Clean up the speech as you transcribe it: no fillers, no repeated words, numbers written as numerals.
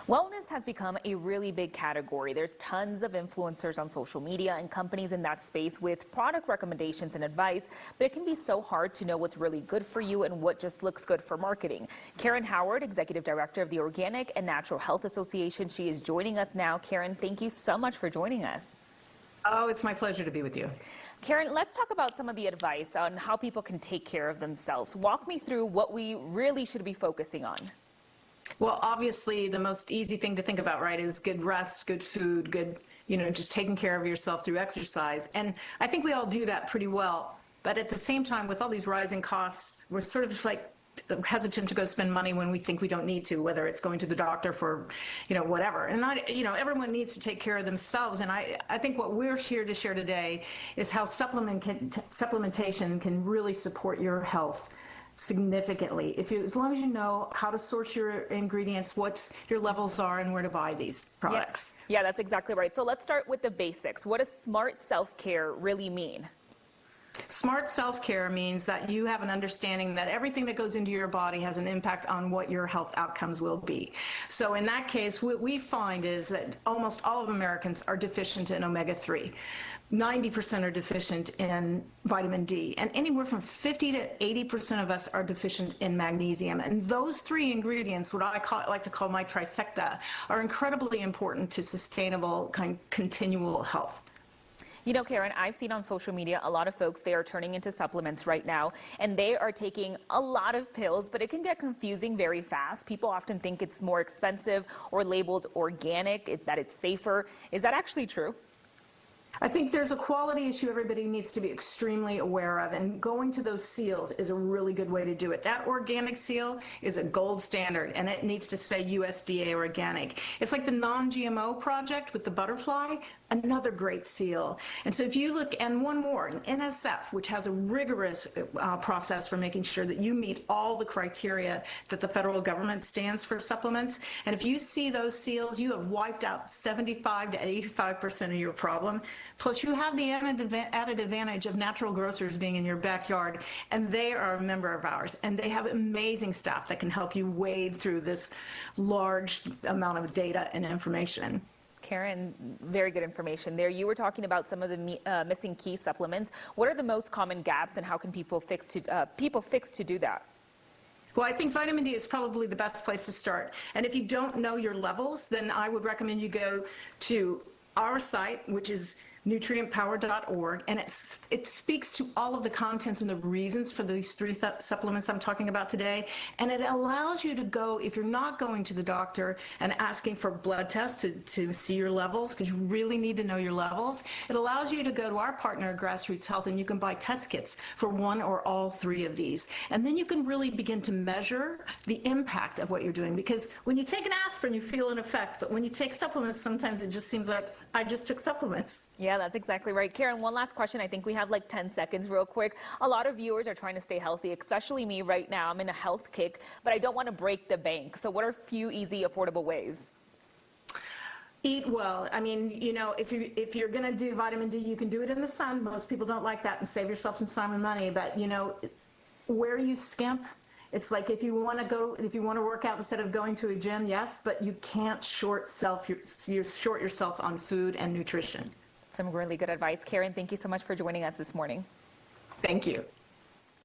Wellness has become a really big category. There's tons of influencers on social media and companies in that space with product recommendations and advice, but it can be so hard to know what's really good for you and what just looks good for marketing. Karen Howard, Executive Director of the Organic and Natural Health Association, she is joining us now. Karen, thank you so much for joining us. Oh, it's my pleasure to be with you. Karen, let's talk about some of the advice on how people can take care of themselves. Walk me through what we really should be focusing on. Well, obviously, the most easy thing to think about, right, is good rest, good food, good, just taking care of yourself through exercise. And I think we all do that pretty well. But at the same time, with all these rising costs, we're sort of like hesitant to go spend money when we think we don't need to, whether it's going to the doctor for, whatever. And everyone needs to take care of themselves. And I think what we're here to share today is how supplementation can really support your health significantly. As long as you know how to source your ingredients, what your levels are, and where to buy these products. Yeah, that's exactly right. So let's start with the basics. What does smart self-care really mean? Smart self-care means that you have an understanding that everything that goes into your body has an impact on what your health outcomes will be. So in that case, what we find is that almost all of Americans are deficient in omega-3. 90% are deficient in vitamin D, and anywhere from 50 to 80% of us are deficient in magnesium. And those three ingredients, what I like to call my trifecta, are incredibly important to sustainable, continual health. Karen, I've seen on social media a lot of folks, they are turning into supplements right now, and they are taking a lot of pills, but it can get confusing very fast. People often think it's more expensive or labeled organic, that it's safer. Is that actually true? I think there's a quality issue everybody needs to be extremely aware of, and going to those seals is a really good way to do it. That organic seal is a gold standard, and it needs to say USDA organic. It's like the non-GMO project with the butterfly, another great seal. And so if you look, and one more, NSF, which has a rigorous process for making sure that you meet all the criteria that the federal government stands for supplements. And if you see those seals, you have wiped out 75 to 85% of your problem. Plus, you have the added advantage of natural grocers being in your backyard, and they are a member of ours, and they have amazing staff that can help you wade through this large amount of data and information. Karen, very good information there. You were talking about some of the missing key supplements. What are the most common gaps, and how can people fix to do that? Well, I think vitamin D is probably the best place to start. And if you don't know your levels, then I would recommend you go to our site, which is nutrientpower.org, and it speaks to all of the contents and the reasons for these three supplements I'm talking about today. And it allows you to go, if you're not going to the doctor and asking for blood tests to see your levels, because you really need to know your levels, it allows you to go to our partner, Grassroots Health, and you can buy test kits for one or all three of these. And then you can really begin to measure the impact of what you're doing, because when you take an aspirin, you feel an effect, but when you take supplements, sometimes it just seems like I just took supplements. Yeah, that's exactly right. Karen, one last question. I think we have like 10 seconds real quick. A lot of viewers are trying to stay healthy, especially me right now. I'm in a health kick, but I don't want to break the bank. So what are a few easy, affordable ways? Eat well. I mean, if you're going to do vitamin D, you can do it in the sun. Most people don't like that, and save yourself some time and money. But, where you skimp, it's like if you want to work out instead of going to a gym, yes, but you can't short yourself on food and nutrition. Some really good advice. Karen, thank you so much for joining us this morning. Thank you.